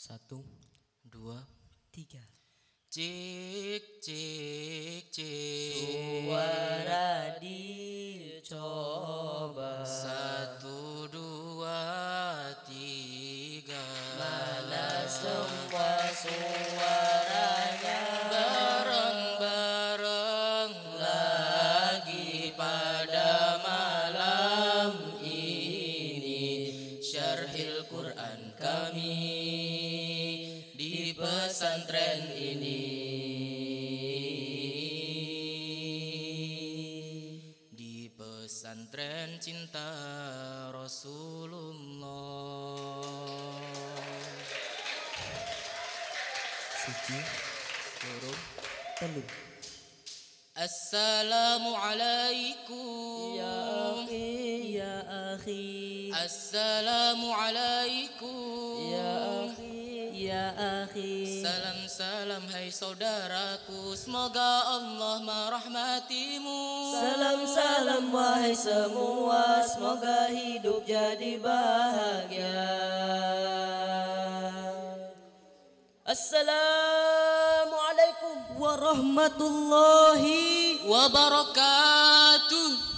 Satu, dua, tiga. cek cek cek. Suara dicoba. Satu, dua, tiga. Mana semua suaranya? Bareng-bareng lagi pada malam ini. Syarhil Quran kami di pesantren ini. Di pesantren cinta Rasulullah. Siji, Loro. telu. Assalamualaikum. Ya akhi, ya akhi. Assalamualaikum. Ya akhi, ya akhi. Salam-salam hai saudaraku, semoga Allah merahmatimu. Salam-salam wahai semua, semoga hidup jadi bahagia. Assalamualaikum warahmatullahi Wabarakatuh.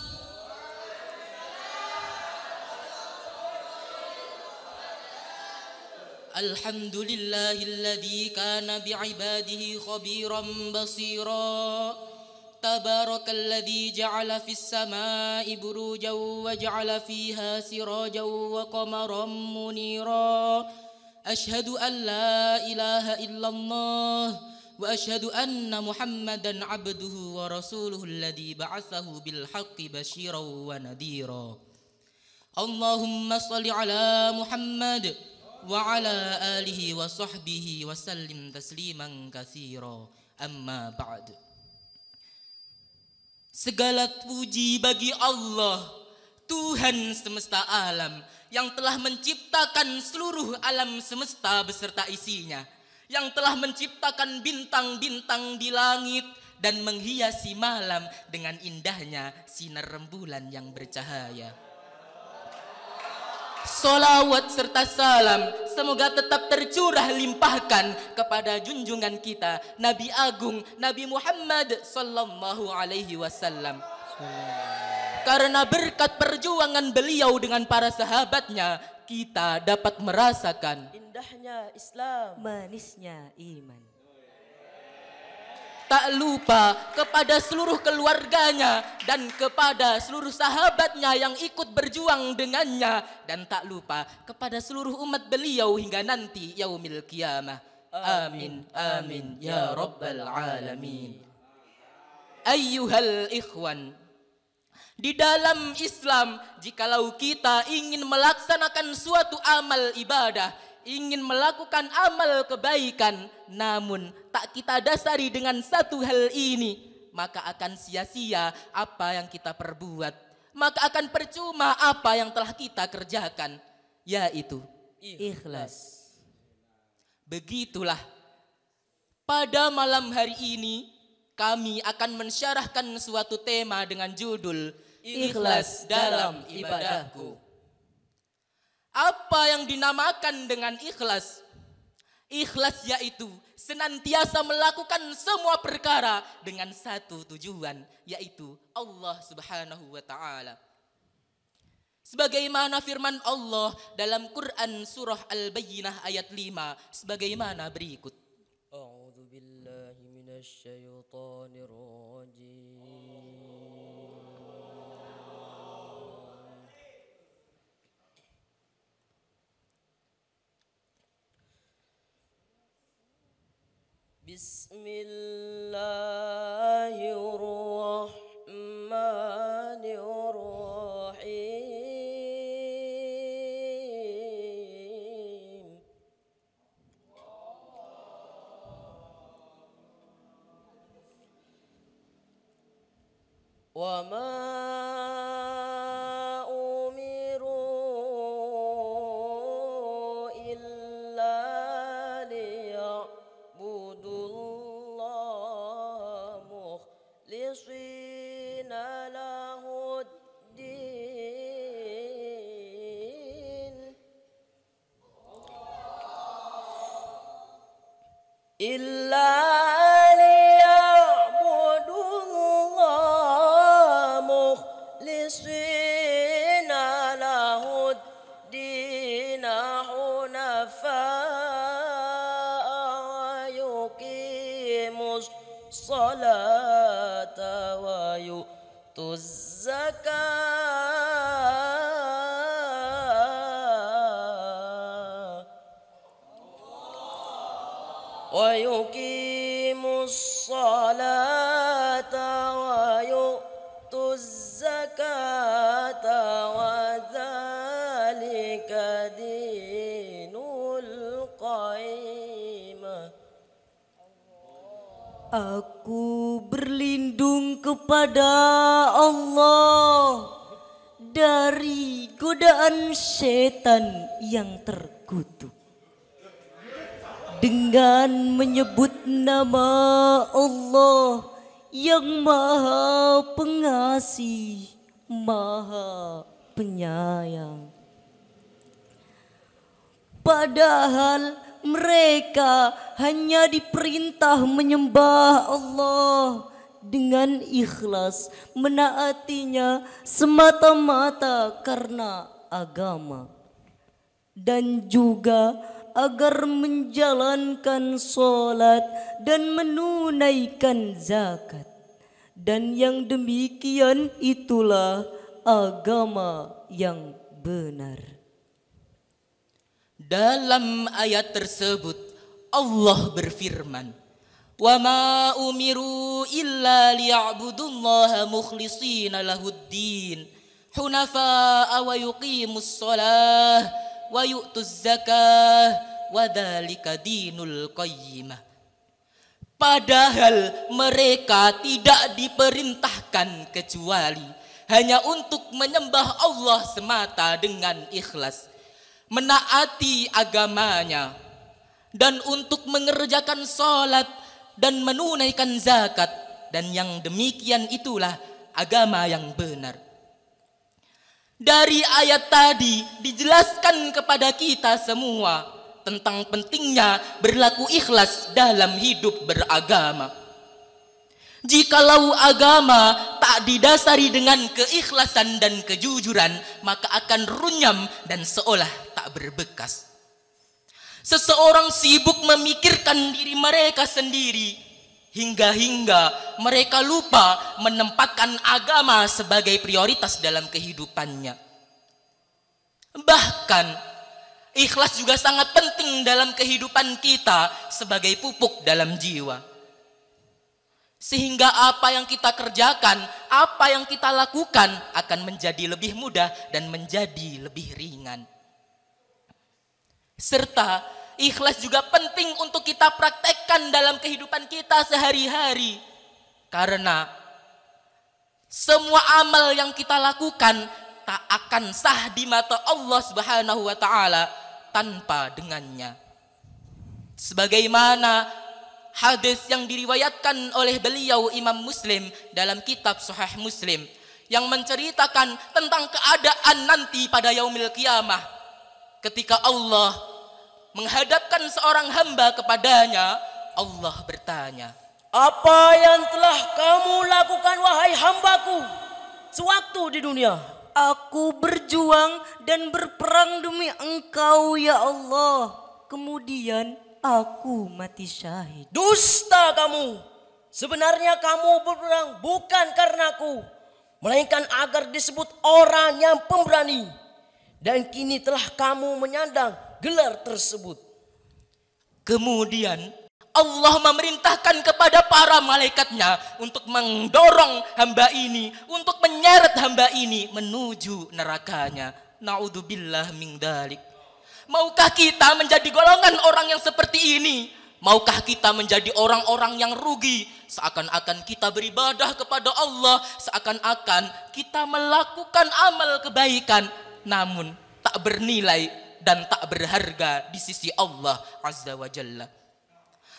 Alhamdulillahilladzi kana bi'ibadihi khabiran basira. Tabarakalladzi ja'ala fis samai burujan wa ja'ala fiha sirajan wa qamaran munira. Ashhadu an la ilaha illallah wa ashhadu anna Muhammadan abduhu wa rasuluhu alladzi ba'atsahu bil haqqi basyiran wa nadhira. Allahumma shalli ala Muhammad wa ala alihi wa sahbihi wa sallim tasliman katsira. Amma ba'd. Segala puji bagi Allah, Tuhan semesta alam, yang telah menciptakan seluruh alam semesta beserta isinya, yang telah menciptakan bintang-bintang di langit dan menghiasi malam dengan indahnya sinar rembulan yang bercahaya. Salawat serta salam semoga tetap tercurah limpahkan kepada junjungan kita Nabi Agung Nabi Muhammad sallallahu alaihi wasallam. Karena berkat perjuangan beliau dengan para sahabatnya, kita dapat merasakan indahnya Islam, manisnya iman. Tak lupa kepada seluruh keluarganya dan kepada seluruh sahabatnya yang ikut berjuang dengannya, dan tak lupa kepada seluruh umat beliau hingga nanti yaumil qiyamah. Amin amin ya rabbal alamin. Ayyuhal ikhwan, di dalam Islam, jikalau kita ingin melaksanakan suatu amal ibadah, ingin melakukan amal kebaikan, namun tak kita dasari dengan satu hal ini, maka akan sia-sia apa yang kita perbuat, maka akan percuma apa yang telah kita kerjakan, yaitu ikhlas. Begitulah, pada malam hari ini kami akan mensyarahkan suatu tema dengan judul Ikhlas dalam ibadahku. Apa yang dinamakan dengan ikhlas? Ikhlas yaitu senantiasa melakukan semua perkara dengan satu tujuan, yaitu Allah Subhanahu wa ta'ala. Sebagaimana firman Allah dalam Quran surah Al-Bayyinah ayat 5 sebagaimana berikut. A'udzu billahi minasy syaithanir rajim. Bismillahirrahmanirrahim. Wa ma umiru illa liya'budullaha mukhlishina lahuddin الزكاة ويقيم الصلاة ويؤت الزكاة وذلك دين القيمة. Aku berlindung kepada Allah dari godaan setan yang terkutuk dengan menyebut nama Allah yang Maha Pengasih, Maha Penyayang. Padahal mereka hanya diperintah menyembah Allah dengan ikhlas, menaatinya semata-mata karena agama, dan juga agar menjalankan sholat dan menunaikan zakat. Dan yang demikian itulah agama yang benar. Dalam ayat tersebut Allah berfirman, "Wa ma umiru illa liya'budullaha mukhlishina lahuddin, hunafa'a wa yuqimus shalah wa yu'tuz zakah wa dzalika dinul qayyimah." Padahal mereka tidak diperintahkan kecuali hanya untuk menyembah Allah semata dengan ikhlas, menaati agamanya, dan untuk mengerjakan salat dan menunaikan zakat, dan yang demikian itulah agama yang benar. Dari ayat tadi dijelaskan kepada kita semua tentang pentingnya berlaku ikhlas dalam hidup beragama. Jikalau agama tak didasari dengan keikhlasan dan kejujuran, maka akan runyam dan seolah tak berbekas. Seseorang sibuk memikirkan diri mereka sendiri hingga mereka lupa menempatkan agama sebagai prioritas dalam kehidupannya. Bahkan ikhlas juga sangat penting dalam kehidupan kita sebagai pupuk dalam jiwa. Sehingga apa yang kita kerjakan, apa yang kita lakukan akan menjadi lebih mudah dan menjadi lebih ringan. Serta ikhlas juga penting untuk kita praktekkan dalam kehidupan kita sehari-hari. Karena semua amal yang kita lakukan tak akan sah di mata Allah Subhanahu wa taala tanpa dengannya. Sebagaimana hadis yang diriwayatkan oleh beliau Imam Muslim dalam kitab Sahih Muslim yang menceritakan tentang keadaan nanti pada yaumil qiyamah ketika Allah menghadapkan seorang hamba kepadanya. Allah bertanya, "Apa yang telah kamu lakukan wahai hambaku sewaktu di dunia?" Aku berjuang dan berperang demi Engkau ya Allah. Kemudian aku mati syahid. "Dusta kamu. Sebenarnya kamu berperang bukan karenaku, melainkan agar disebut orang yang pemberani. Dan kini telah kamu menyandang gelar tersebut." Kemudian Allah memerintahkan kepada para malaikatnya untuk mendorong hamba ini, untuk menyeret hamba ini menuju nerakanya. Na'udzubillah min dzalik. Maukah kita menjadi golongan orang yang seperti ini? Maukah kita menjadi orang-orang yang rugi? Seakan-akan kita beribadah kepada Allah, seakan-akan kita melakukan amal kebaikan, namun tak bernilai dan tak berharga di sisi Allah Azza wa Jalla.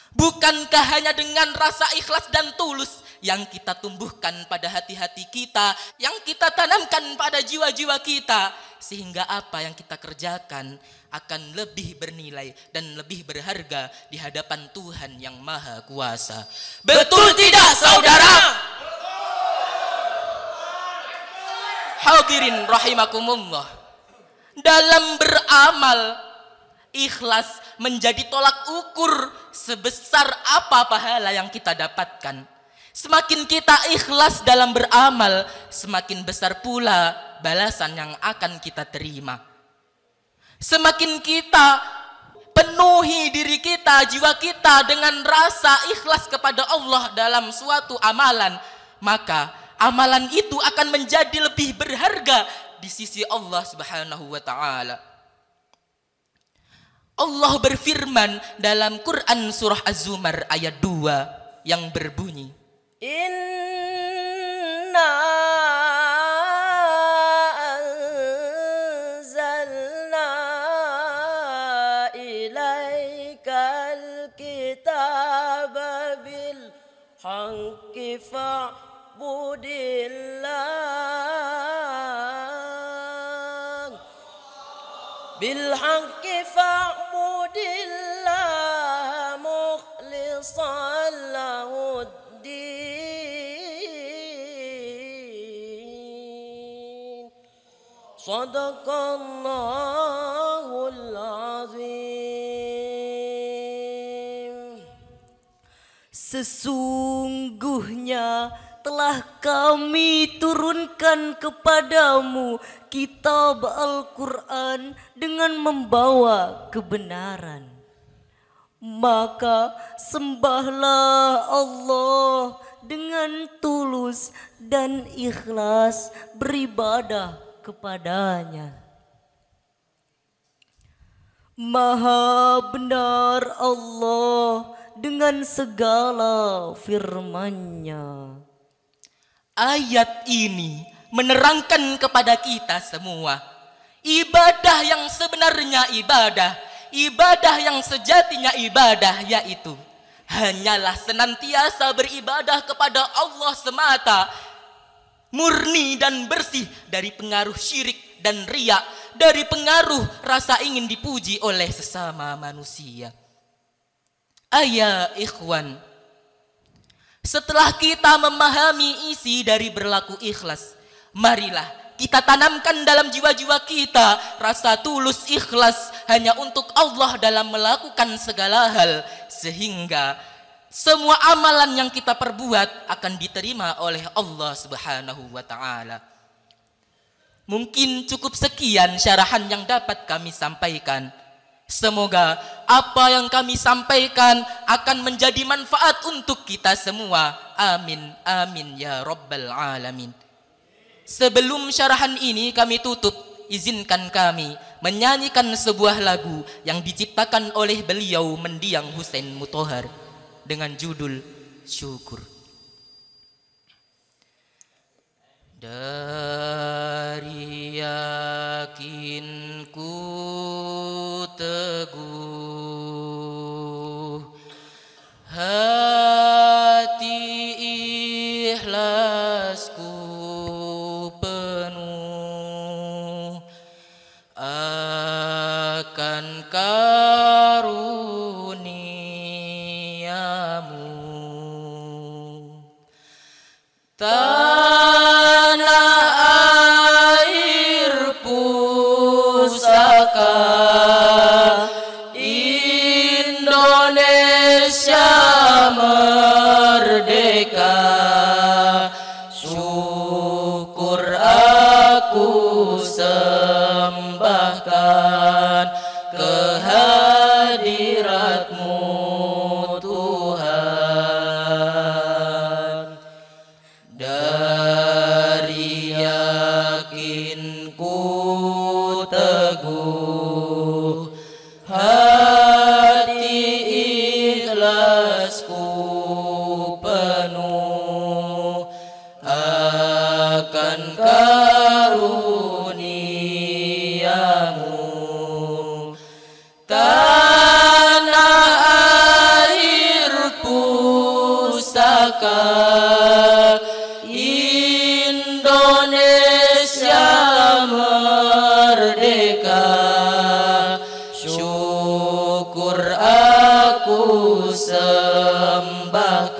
Bukankah hanya dengan rasa ikhlas dan tulus yang kita tumbuhkan pada hati-hati kita, yang kita tanamkan pada jiwa-jiwa kita, sehingga apa yang kita kerjakan akan lebih bernilai dan lebih berharga di hadapan Tuhan yang Maha Kuasa. Betul tidak, saudara? Hadirin rahimakumullah. Dalam beramal, ikhlas menjadi tolak ukur sebesar apa pahala yang kita dapatkan. Semakin kita ikhlas dalam beramal, semakin besar pula balasan yang akan kita terima. Semakin kita penuhi diri kita, jiwa kita dengan rasa ikhlas kepada Allah dalam suatu amalan, maka amalan itu akan menjadi lebih berharga di sisi Allah Subhanahu wa taala. Allah berfirman dalam Quran surah Az-Zumar ayat 2 yang berbunyi, Inna anzalna ilaikal kitaba bil haqqi fa'budillah bil haqqi fa'budillah mukhlishan lahud Sadaqallahul azim. Sesungguhnya telah kami turunkan kepadamu kitab Al-Quran dengan membawa kebenaran. Maka sembahlah Allah dengan tulus dan ikhlas beribadah kepadanya. Maha benar Allah dengan segala firman-Nya. Ayat ini menerangkan kepada kita semua, ibadah yang sebenarnya ibadah yang sejatinya ibadah, yaitu hanyalah senantiasa beribadah kepada Allah semata, murni dan bersih dari pengaruh syirik dan riya, dari pengaruh rasa ingin dipuji oleh sesama manusia. Ayah ikhwan, setelah kita memahami isi dari berlaku ikhlas, marilah kita tanamkan dalam jiwa-jiwa kita rasa tulus ikhlas hanya untuk Allah dalam melakukan segala hal, sehingga semua amalan yang kita perbuat akan diterima oleh Allah Subhanahu wa taala. Mungkin cukup sekian syarahan yang dapat kami sampaikan. Semoga apa yang kami sampaikan akan menjadi manfaat untuk kita semua. Amin, amin ya rabbal alamin. Sebelum syarahan ini kami tutup, izinkan kami menyanyikan sebuah lagu yang diciptakan oleh beliau mendiang Husain Mutahar dengan judul Syukur. Dari yakinku teguh, hati ikhlasku penuh akan karuniamu. Tanah air pusaka Indonesia merdeka, syukur aku sembahkan kehadiratmu Tuhan. Dari yakinku teguh, hati ikhlasku penuh akan karuniamu. Tanah air pusaka Indonesia merdeka, syukur aku sembahkan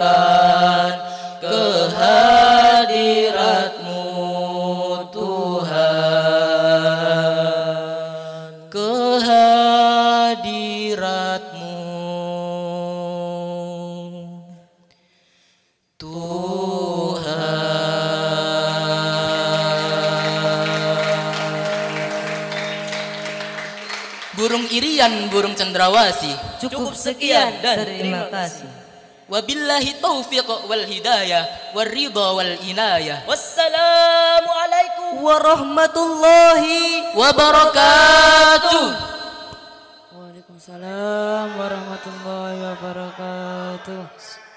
kehadiratmu Tuhan. Kehadiratmu Tuhan. burung irian, burung cendrawasih. Cukup sekian dan terima kasih. Wabillahi taufiq wal hidayah wal ridha wal inayah. Wassalamualaikum Warahmatullahi Wabarakatuh. Waalaikumsalam warahmatullahi wabarakatuh.